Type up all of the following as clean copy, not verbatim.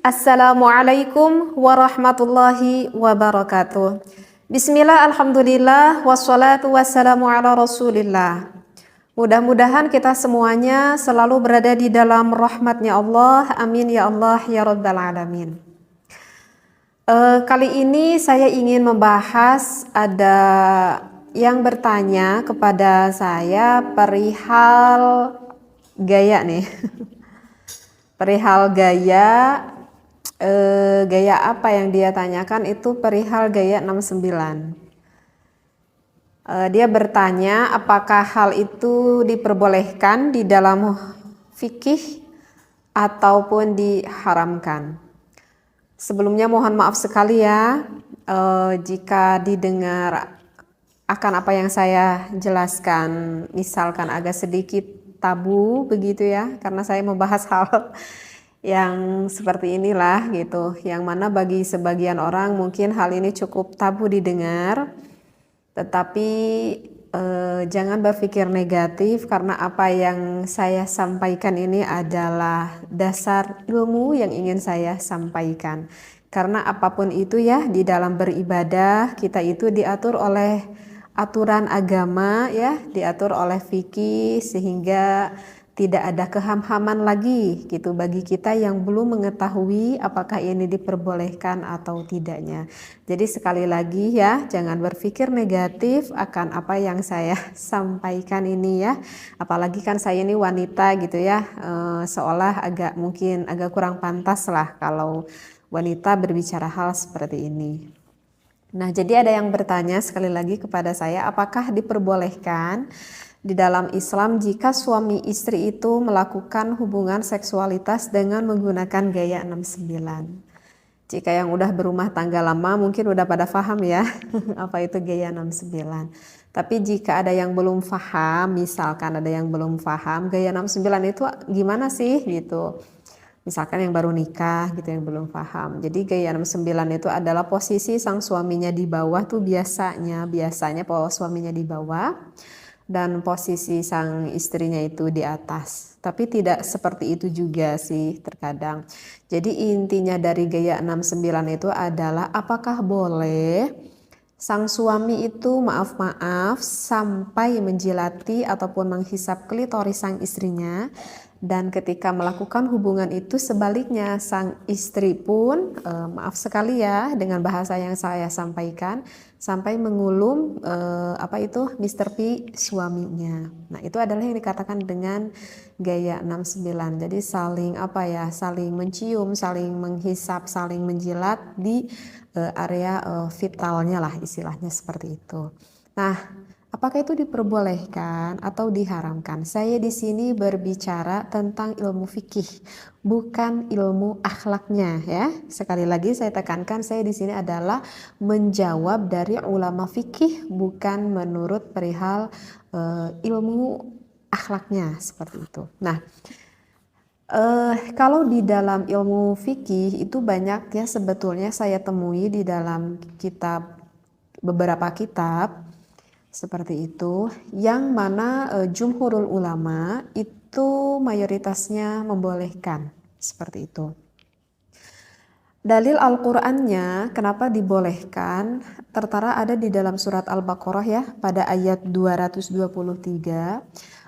Assalamualaikum warahmatullahi wabarakatuh. Bismillah, alhamdulillah, wassalatu wassalamu ala rasulillah. Mudah-mudahan kita semuanya selalu berada di dalam rahmatnya Allah. Amin ya Allah ya rabbal alamin. Kali ini saya ingin membahas, ada yang bertanya kepada saya perihal gaya nih. Perihal gaya. Gaya apa yang dia tanyakan itu perihal gaya 69. Dia bertanya apakah hal itu diperbolehkan di dalam fikih ataupun diharamkan. Sebelumnya mohon maaf sekali ya jika didengar akan apa yang saya jelaskan misalkan agak sedikit tabu begitu ya, karena saya membahas hal yang seperti inilah gitu, yang mana bagi sebagian orang mungkin hal ini cukup tabu didengar, tetapi jangan berpikir negatif karena apa yang saya sampaikan ini adalah dasar ilmu yang ingin saya sampaikan. Karena apapun itu ya, di dalam beribadah kita itu diatur oleh aturan agama ya, diatur oleh fikih, sehingga tidak ada kehamhaman lagi gitu bagi kita yang belum mengetahui apakah ini diperbolehkan atau tidaknya. Jadi sekali lagi ya, jangan berpikir negatif akan apa yang saya sampaikan ini ya. Apalagi kan saya ini wanita gitu ya, seolah mungkin agak kurang pantas lah kalau wanita berbicara hal seperti ini. Nah, jadi ada yang bertanya sekali lagi kepada saya, apakah diperbolehkan di dalam Islam jika suami istri itu melakukan hubungan seksualitas dengan menggunakan gaya 69. Jika yang udah berumah tangga lama mungkin udah pada paham ya apa itu gaya 69. Tapi jika ada yang belum paham, misalkan ada yang belum paham gaya 69 itu gimana sih gitu. Misalkan yang baru nikah gitu yang belum paham. Jadi gaya 69 itu adalah posisi sang suaminya di bawah tuh biasanya bahwa suaminya di bawah dan posisi sang istrinya itu di atas. Tapi tidak seperti itu juga sih terkadang. Jadi intinya dari gaya 69 itu adalah apakah boleh sang suami itu maaf sampai menjilati ataupun menghisap klitoris sang istrinya, dan ketika melakukan hubungan itu sebaliknya sang istri pun maaf sekali ya dengan bahasa yang saya sampaikan sampai mengulum Mr. P suaminya. Nah, itu adalah yang dikatakan dengan gaya 69. Jadi saling mencium, saling menghisap, saling menjilat di area vitalnya lah istilahnya seperti itu. Nah, apakah itu diperbolehkan atau diharamkan? Saya di sini berbicara tentang ilmu fikih, bukan ilmu akhlaknya ya. Sekali lagi saya tekankan, saya di sini adalah menjawab dari ulama fikih, bukan menurut perihal ilmu akhlaknya seperti itu. Nah, kalau di dalam ilmu fikih itu banyak ya sebetulnya saya temui di dalam beberapa kitab seperti itu, yang mana jumhurul ulama itu mayoritasnya membolehkan seperti itu. Dalil Al-Qur'annya kenapa dibolehkan tertera ada di dalam surat Al-Baqarah ya, pada ayat 223.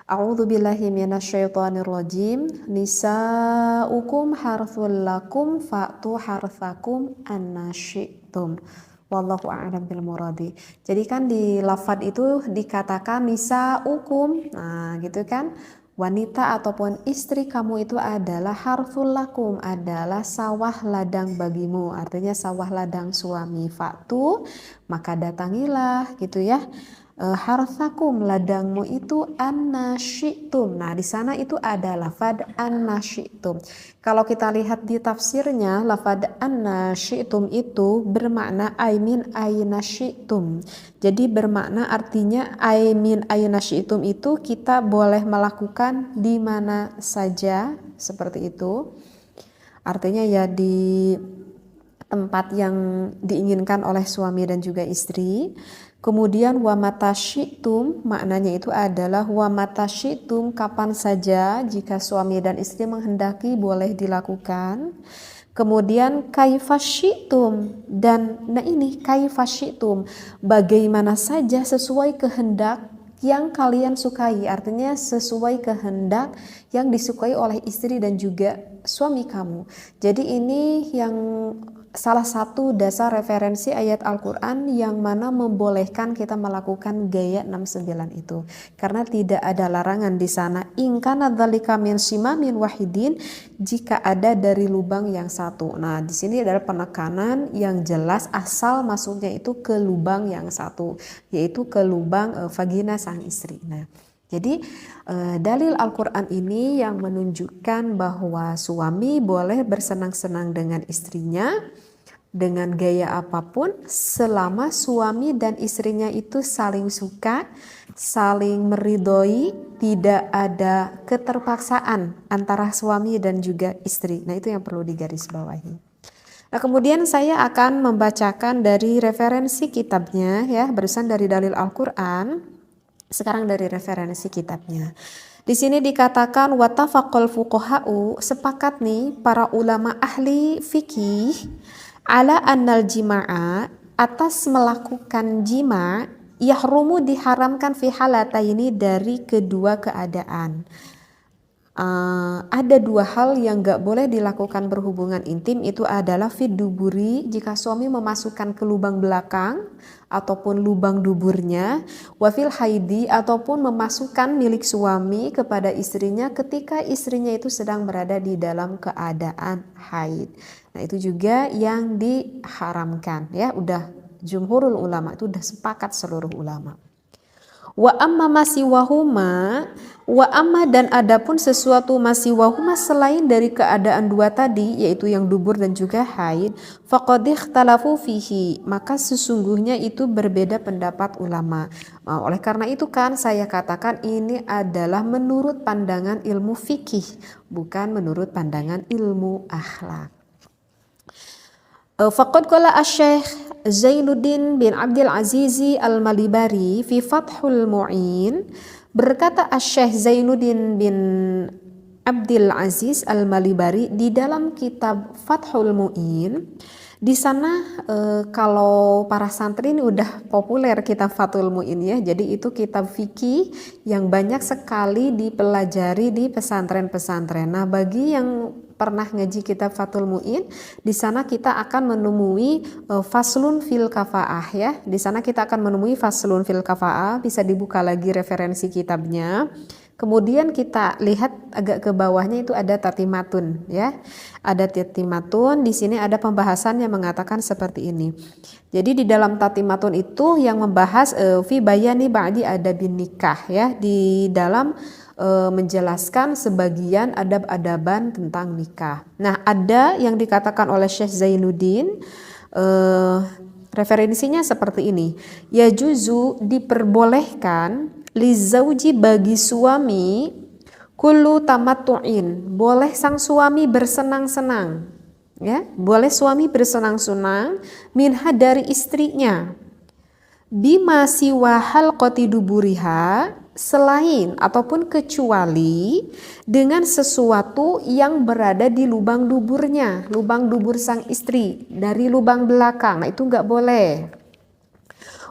A'udzu billahi minasyaitonir rajim. Nisa'ukum harthul lakum fa'tu harthakum anna syi'tum. Wallahu a'lam bil muradi. Jadi kan di lafadz itu dikatakan nisa'ukum. Nah, gitu kan? Wanita ataupun istri kamu itu adalah harthul lakum, adalah sawah ladang bagimu, artinya sawah ladang suami. Faktu, maka datangilah gitu ya. Harthakum, ladangmu itu anna syi'tum. Nah, di sana itu ada lafad anna syi'tum. Kalau kita lihat di tafsirnya, lafad anna syi'tum itu bermakna aimin aina syi'tum. Jadi bermakna artinya aimin aina syi'tum itu kita boleh melakukan di mana saja, seperti itu. Artinya ya di tempat yang diinginkan oleh suami dan juga istri. Kemudian wa mata syi'tum, maknanya itu adalah wa mata syi'tum, kapan saja jika suami dan istri menghendaki boleh dilakukan. Kemudian kaifasyitum, dan nah ini kaifasyitum, bagaimana saja sesuai kehendak yang kalian sukai, artinya sesuai kehendak yang disukai oleh istri dan juga suami kamu. Jadi ini yang salah satu dasar referensi ayat Al-Quran yang mana membolehkan kita melakukan gaya 69 itu, karena tidak ada larangan di sana. In kana dzalika min simamin wahidin, jika ada dari lubang yang satu. Nah, di sini adalah penekanan yang jelas asal masuknya itu ke lubang yang satu, yaitu ke lubang vagina sang istri. Nah, jadi dalil Al-Quran ini yang menunjukkan bahwa suami boleh bersenang-senang dengan istrinya dengan gaya apapun selama suami dan istrinya itu saling suka, saling meridhoi, tidak ada keterpaksaan antara suami dan juga istri. Nah, itu yang perlu digarisbawahi. Nah, kemudian saya akan membacakan dari referensi kitabnya ya, barusan dari dalil Al-Quran. Sekarang dari referensi kitabnya. Di sini dikatakan wattafaqal fuqaha'u, sepakat nih para ulama ahli fikih ala annal jima'a, atas melakukan jima, yahrumu diharamkan fi halataini, dari kedua keadaan. Ada dua hal yang gak boleh dilakukan berhubungan intim, itu adalah fiduburi, jika suami memasukkan ke lubang belakang ataupun lubang duburnya, wafil haidi, ataupun memasukkan milik suami kepada istrinya ketika istrinya itu sedang berada di dalam keadaan haid. Nah, itu juga yang diharamkan ya, udah jumhurul ulama, itu udah sepakat seluruh ulama. Wa amma masiwahuma, wa amma, dan adapun sesuatu masiwahuma selain dari keadaan dua tadi, yaitu yang dubur dan juga haid, faqad ikhtalafu fihi, maka sesungguhnya itu berbeda pendapat ulama. Oleh karena itu kan saya katakan ini adalah menurut pandangan ilmu fikih, bukan menurut pandangan ilmu akhlak. Faqad qala asy-Syaikh Zainuddin bin Abdul Aziz Al-Malibari fi Fathul Mu'in, berkata asy-Syaikh Zainuddin bin Abdul Aziz Al-Malibari di dalam kitab Fathul Mu'in. Di sana kalau para santri ini udah populer kitab Fathul Mu'in ya. Jadi itu kitab fikih yang banyak sekali dipelajari di pesantren-pesantren. Nah, bagi yang pernah ngaji kitab Fathul Mu'in, di sana kita akan menemui faslun fil kafaah ya. Di sana kita akan menemui faslun fil kafaah, bisa dibuka lagi referensi kitabnya. Kemudian kita lihat agak ke bawahnya itu ada tatimatun ya. Ada tatimatun, di sini ada pembahasan yang mengatakan seperti ini. Jadi di dalam tatimatun itu yang membahas fi bayani ba'di adabin nikah ya, di dalam menjelaskan sebagian adab-adaban tentang nikah. Nah, ada yang dikatakan oleh Syekh Zainuddin, referensinya seperti ini. Ya juzu, diperbolehkan, lizauji, bagi suami, kullu tamattu'in, boleh sang suami bersenang-senang ya, boleh suami bersenang-senang, minha, dari istrinya, bima siwa halqati duburiha, selain ataupun kecuali dengan sesuatu yang berada di lubang duburnya, lubang dubur sang istri, dari lubang belakang. Nah, itu nggak boleh.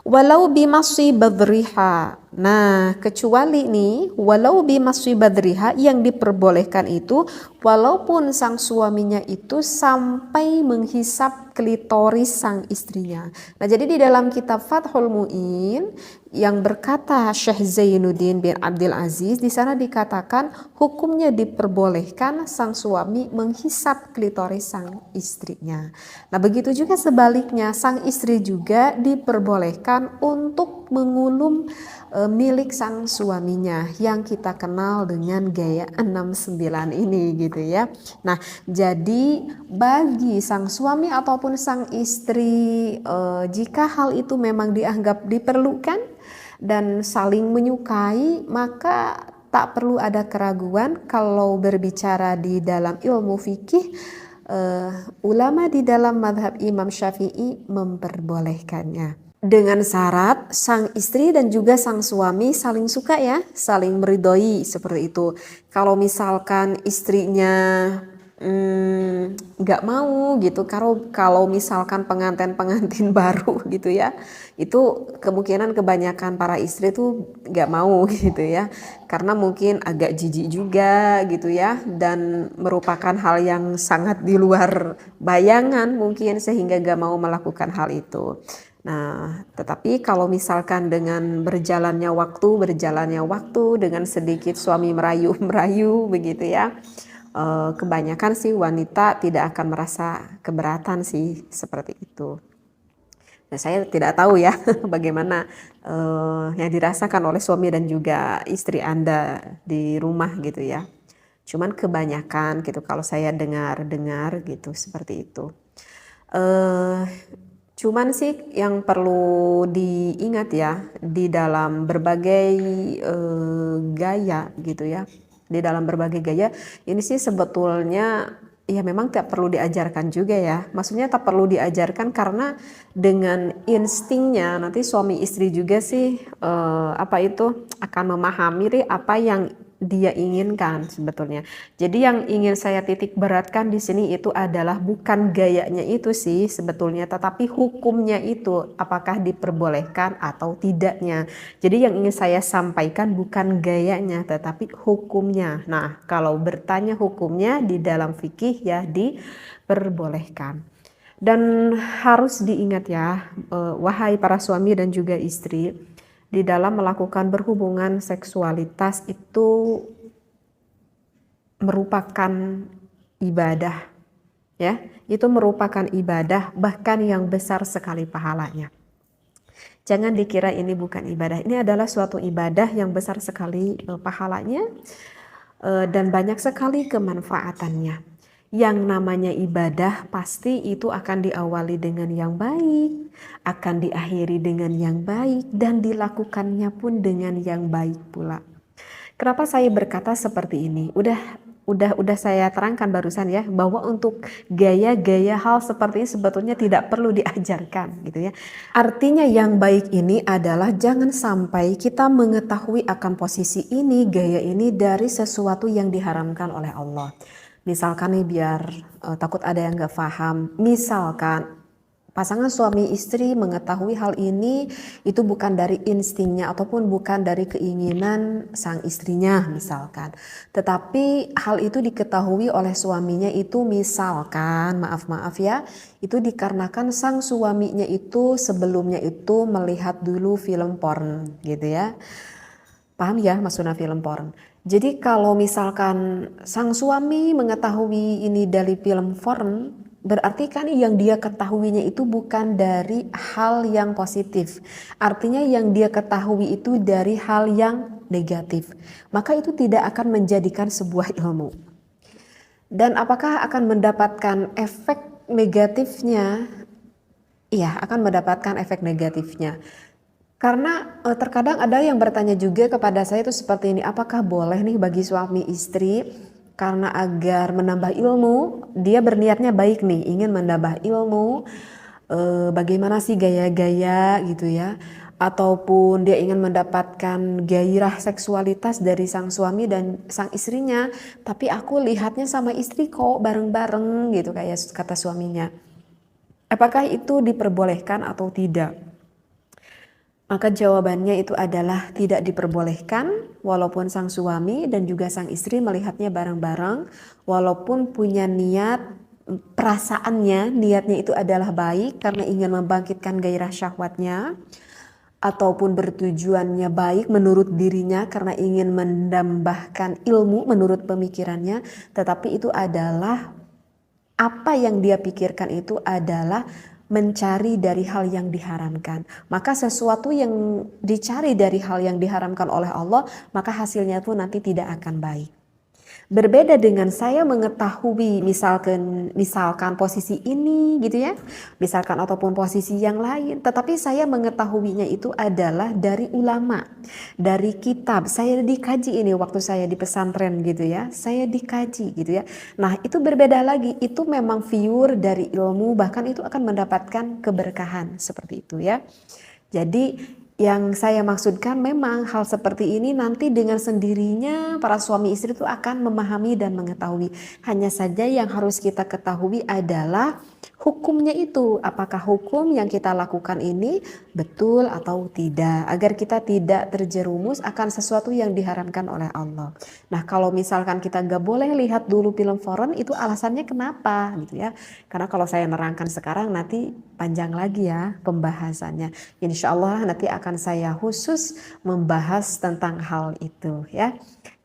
Walau bimasyi badriha, nah kecuali nih walau bimasyi badriha, yang diperbolehkan itu walaupun sang suaminya itu sampai menghisap klitoris sang istrinya. Nah, jadi di dalam kitab Fathul Mu'in yang berkata Syekh Zainuddin bin Abdul Aziz, di sana dikatakan hukumnya diperbolehkan sang suami menghisap klitoris sang istrinya. Nah, begitu juga sebaliknya, sang istri juga diperbolehkan untuk mengulum milik sang suaminya yang kita kenal dengan gaya 69 ini gitu ya. Nah, jadi bagi sang suami ataupun sang istri, jika hal itu memang dianggap diperlukan dan saling menyukai, maka tak perlu ada keraguan kalau berbicara di dalam ilmu fikih, ulama di dalam mazhab Imam Syafi'i memperbolehkannya. Dengan syarat sang istri dan juga sang suami saling suka ya, saling meridhoi seperti itu. Kalau misalkan istrinya nggak mau gitu. Kalau misalkan pengantin baru gitu ya, itu kemungkinan kebanyakan para istri tuh nggak mau gitu ya, karena mungkin agak jijik juga gitu ya, dan merupakan hal yang sangat di luar bayangan mungkin, sehingga nggak mau melakukan hal itu. Nah, tetapi kalau misalkan dengan berjalannya waktu dengan sedikit suami merayu-merayu begitu ya, kebanyakan sih wanita tidak akan merasa keberatan sih seperti itu. Nah, saya tidak tahu ya bagaimana yang dirasakan oleh suami dan juga istri Anda di rumah gitu ya. Cuman kebanyakan gitu kalau saya dengar gitu seperti itu. Eh, Cuman sih yang perlu diingat ya, di dalam berbagai gaya gitu ya, di dalam berbagai gaya ini sih sebetulnya ya memang tak perlu diajarkan juga ya. Maksudnya tak perlu diajarkan karena dengan instingnya nanti suami istri juga sih apa itu akan memahami apa yang dia inginkan sebetulnya. Jadi yang ingin saya titik beratkan di sini itu adalah bukan gayanya itu sih sebetulnya, tetapi hukumnya itu apakah diperbolehkan atau tidaknya. Jadi yang ingin saya sampaikan bukan gayanya tetapi hukumnya. Nah, kalau bertanya hukumnya di dalam fikih ya diperbolehkan. Dan harus diingat ya, wahai para suami dan juga istri, di dalam melakukan berhubungan seksualitas itu merupakan ibadah ya, itu merupakan ibadah bahkan yang besar sekali pahalanya. Jangan dikira ini bukan ibadah, ini adalah suatu ibadah yang besar sekali pahalanya dan banyak sekali kemanfaatannya. Yang namanya ibadah pasti itu akan diawali dengan yang baik, akan diakhiri dengan yang baik, dan dilakukannya pun dengan yang baik pula. Kenapa saya berkata seperti ini? Udah saya terangkan barusan ya, bahwa untuk gaya-gaya hal seperti ini sebetulnya tidak perlu diajarkan gitu ya. Artinya yang baik ini adalah jangan sampai kita mengetahui akan posisi ini, gaya ini dari sesuatu yang diharamkan oleh Allah. Misalkan nih biar takut ada yang gak paham, misalkan pasangan suami istri mengetahui hal ini itu bukan dari instingnya ataupun bukan dari keinginan sang istrinya misalkan. Tetapi hal itu diketahui oleh suaminya itu misalkan, maaf ya, itu dikarenakan sang suaminya itu sebelumnya itu melihat dulu film porn gitu ya. Paham ya maksudnya film porn? Jadi kalau misalkan sang suami mengetahui ini dari film porn, berarti kan yang dia ketahuinya itu bukan dari hal yang positif. Artinya yang dia ketahui itu dari hal yang negatif. Maka itu tidak akan menjadikan sebuah ilmu. Dan apakah akan mendapatkan efek negatifnya? Iya, akan mendapatkan efek negatifnya. Karena terkadang ada yang bertanya juga kepada saya itu seperti ini, apakah boleh nih bagi suami istri karena agar menambah ilmu, dia berniatnya baik nih, ingin menambah ilmu, bagaimana sih gaya-gaya gitu ya, ataupun dia ingin mendapatkan gairah seksualitas dari sang suami dan sang istrinya, tapi aku lihatnya sama istri kok bareng-bareng gitu kayak kata suaminya. Apakah itu diperbolehkan atau tidak? Maka jawabannya itu adalah tidak diperbolehkan walaupun sang suami dan juga sang istri melihatnya bareng-bareng, walaupun punya niatnya itu adalah baik karena ingin membangkitkan gairah syahwatnya, ataupun bertujuannya baik menurut dirinya karena ingin menambahkan ilmu menurut pemikirannya, tetapi itu adalah apa yang dia pikirkan itu adalah mencari dari hal yang diharamkan. Maka sesuatu yang dicari dari hal yang diharamkan oleh Allah, maka hasilnya pun nanti tidak akan baik. Berbeda dengan saya mengetahui misalkan posisi ini gitu ya, misalkan ataupun posisi yang lain, tetapi saya mengetahuinya itu adalah dari ulama, dari kitab. Saya dikaji ini waktu saya di pesantren gitu ya, saya dikaji gitu ya. Nah itu berbeda lagi, itu memang pure dari ilmu, bahkan itu akan mendapatkan keberkahan seperti itu ya. Jadi Yang saya maksudkan memang hal seperti ini nanti dengan sendirinya para suami istri itu akan memahami dan mengetahui. Hanya saja yang harus kita ketahui adalah hukumnya itu. Apakah hukum yang kita lakukan ini betul atau tidak. Agar kita tidak terjerumus akan sesuatu yang diharamkan oleh Allah. Nah kalau misalkan kita gak boleh lihat dulu film foreign itu alasannya kenapa gitu ya. Karena kalau saya nerangkan sekarang nanti panjang lagi ya pembahasannya. Insya Allah nanti akan saya khusus membahas tentang hal itu ya.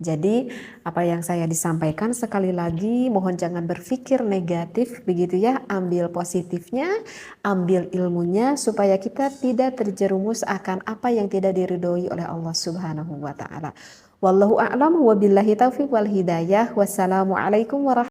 Jadi apa yang saya disampaikan sekali lagi mohon jangan berpikir negatif begitu ya. Ambil positifnya, ambil ilmunya supaya kita tidak terjerumus akan apa yang tidak diridhoi oleh Allah Subhanahu wa taala. Wallahu a'lam wa billahi taufiq wal hidayah. Wassalamualaikum warahmatullahi